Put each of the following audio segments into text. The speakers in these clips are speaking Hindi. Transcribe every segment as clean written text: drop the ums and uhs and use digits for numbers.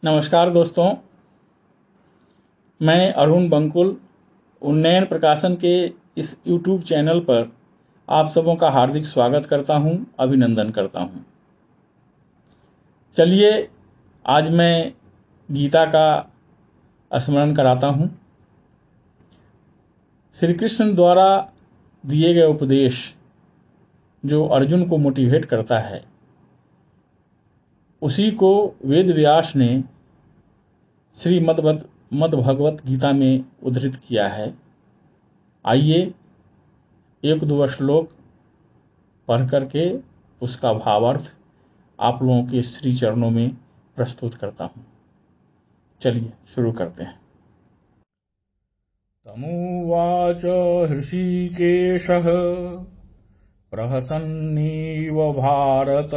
नमस्कार दोस्तों, मैं अरुण बंकुल उन्नयन प्रकाशन के इस YouTube चैनल पर आप सबों का हार्दिक स्वागत करता हूं, अभिनंदन करता हूं। चलिए आज मैं गीता का स्मरण कराता हूं। श्री कृष्ण द्वारा दिए गए उपदेश जो अर्जुन को मोटिवेट करता है, उसी को वेद व्यास ने श्रीमद् भगवत गीता में उद्धृत किया है। आइए एक दो श्लोक पढ़ करके उसका भावार्थ आप लोगों के श्री चरणों में प्रस्तुत करता हूं। चलिए शुरू करते हैं। तमुवाच हृषीकेशः प्रहसन्नीव भारत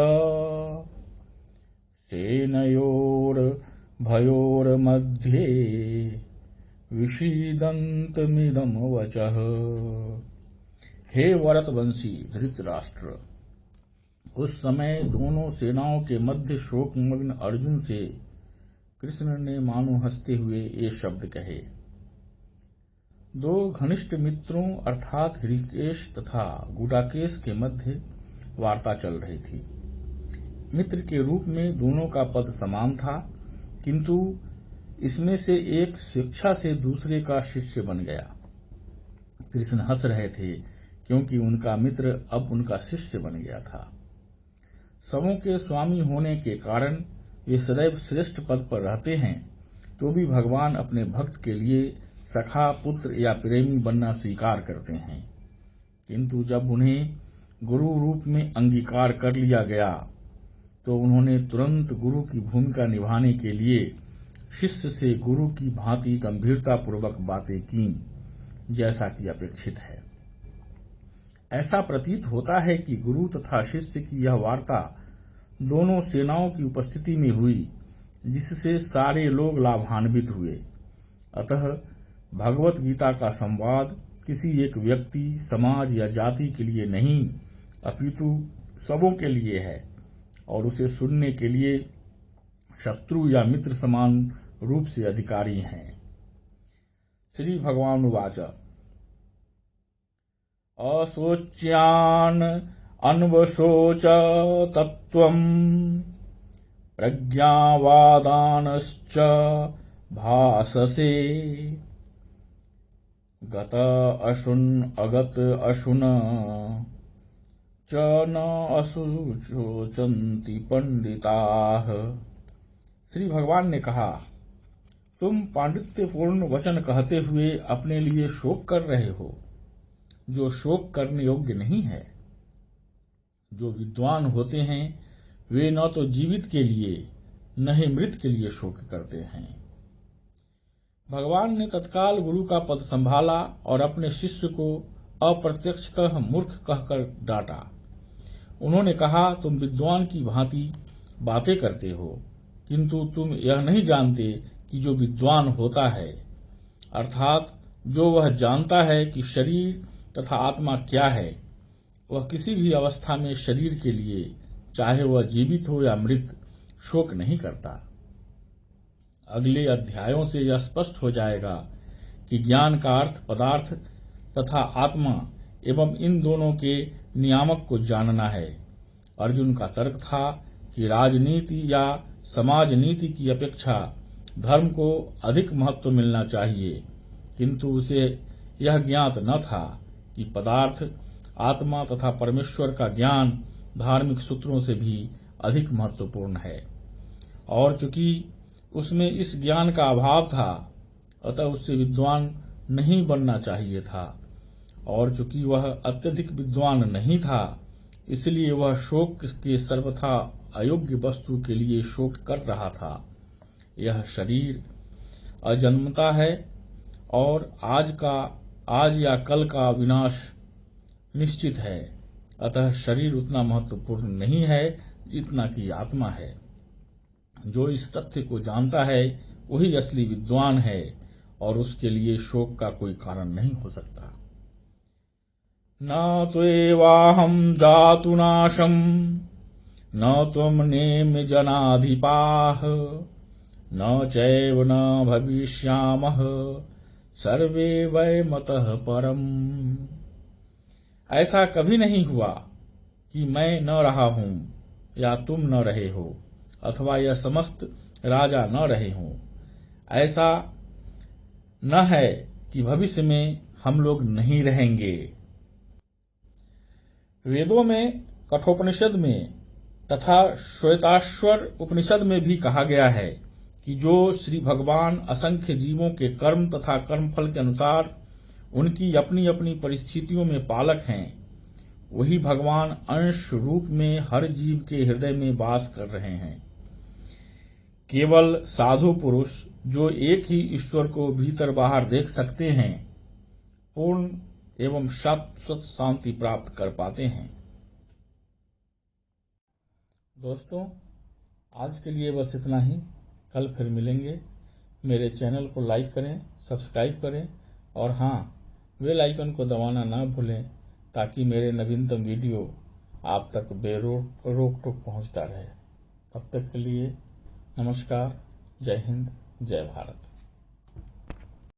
सेनयोर्भयोर्मध्ये विषीदन्तमिदं वचः। हे भरतवंशी धृतराष्ट्र, उस समय दोनों सेनाओं के मध्य शोकमग्न अर्जुन से कृष्ण ने मानो हंसते हुए ये शब्द कहे। दो घनिष्ठ मित्रों अर्थात हृषीकेश तथा गुडाकेश के मध्य वार्ता चल रही थी। मित्र के रूप में दोनों का पद समान था, किंतु इसमें से एक शिक्षा से दूसरे का शिष्य बन गया। कृष्ण हंस रहे थे क्योंकि उनका मित्र अब उनका शिष्य बन गया था। सबों के स्वामी होने के कारण वे सदैव श्रेष्ठ पद पर रहते हैं, तो भी भगवान अपने भक्त के लिए सखा, पुत्र या प्रेमी बनना स्वीकार करते हैं। किंतु जब उन्हें गुरु रूप में अंगीकार कर लिया गया तो उन्होंने तुरंत गुरु की भूमिका निभाने के लिए शिष्य से गुरु की भांति गंभीरतापूर्वक बातें की, जैसा कि अपेक्षित है। ऐसा प्रतीत होता है कि गुरु तथा शिष्य की यह वार्ता दोनों सेनाओं की उपस्थिति में हुई, जिससे सारे लोग लाभान्वित हुए। अतः भगवत गीता का संवाद किसी एक व्यक्ति, समाज या जाति के लिए नहीं, अपितु सबों के लिए है और उसे सुनने के लिए शत्रु या मित्र समान रूप से अधिकारी हैं। श्री भगवान उवाच अशोच्यान अन्वशोच तत्त्वम् प्रज्ञावादानश्च भाससे गत अशुन अगत अशुन च न अशोचन्ति पंडिताः। श्री भगवान ने कहा, तुम पांडित्यपूर्ण वचन कहते हुए अपने लिए शोक कर रहे हो, जो शोक करने योग्य नहीं है। जो विद्वान होते हैं वे न तो जीवित के लिए न ही मृत के लिए शोक करते हैं। भगवान ने तत्काल गुरु का पद संभाला और अपने शिष्य को अप्रत्यक्षतः मूर्ख कहकर डांटा। उन्होंने कहा, तुम विद्वान की भांति बातें करते हो, किंतु तुम यह नहीं जानते कि जो विद्वान होता है, अर्थात जो वह जानता है कि शरीर तथा आत्मा क्या है, वह किसी भी अवस्था में शरीर के लिए, चाहे वह जीवित हो या मृत, शोक नहीं करता। अगले अध्यायों से यह स्पष्ट हो जाएगा कि ज्ञान का अर्थ पदार्थ तथा आत्मा एवं इन दोनों के नियामक को जानना है। अर्जुन का तर्क था कि राजनीति या समाज नीति की अपेक्षा धर्म को अधिक महत्व मिलना चाहिए, किंतु उसे यह ज्ञात न था कि पदार्थ, आत्मा तथा परमेश्वर का ज्ञान धार्मिक सूत्रों से भी अधिक महत्वपूर्ण है। और चूंकि उसमें इस ज्ञान का अभाव था, अतः उससे विद्वान नहीं बनना चाहिए था। और चूंकि वह अत्यधिक विद्वान नहीं था, इसलिए वह शोक के सर्वथा अयोग्य वस्तु के लिए शोक कर रहा था। यह शरीर अजन्मता है और आज या कल का विनाश निश्चित है। अतः शरीर उतना महत्वपूर्ण नहीं है जितना कि आत्मा है। जो इस तथ्य को जानता है वही असली विद्वान है और उसके लिए शोक का कोई कारण नहीं हो सकता। न त्वेवाहं जातुनाशं न त्वं नेमि जनाधिपाः न चैव न भविष्यामः सर्वे वै मतः परम। ऐसा कभी नहीं हुआ कि मैं न रहा हूं या तुम न रहे हो, अथवा यह समस्त राजा न रहे हों। ऐसा न है कि भविष्य में हम लोग नहीं रहेंगे। वेदों में, कठोपनिषद में तथा श्वेताश्वर उपनिषद में भी कहा गया है कि जो श्री भगवान असंख्य जीवों के कर्म तथा कर्मफल के अनुसार उनकी अपनी अपनी परिस्थितियों में पालक हैं, वही भगवान अंश रूप में हर जीव के हृदय में वास कर रहे हैं। केवल साधु पुरुष, जो एक ही ईश्वर को भीतर बाहर देख सकते हैं, पूर्ण एवं शाश्वत शांति प्राप्त कर पाते हैं। दोस्तों, आज के लिए बस इतना ही। कल फिर मिलेंगे। मेरे चैनल को लाइक करें, सब्सक्राइब करें और हाँ, बेल आइकन को दबाना ना भूलें, ताकि मेरे नवीनतम वीडियो आप तक रोक टोक पहुंचता रहे। तब तक के लिए नमस्कार। जय हिंद, जय भारत।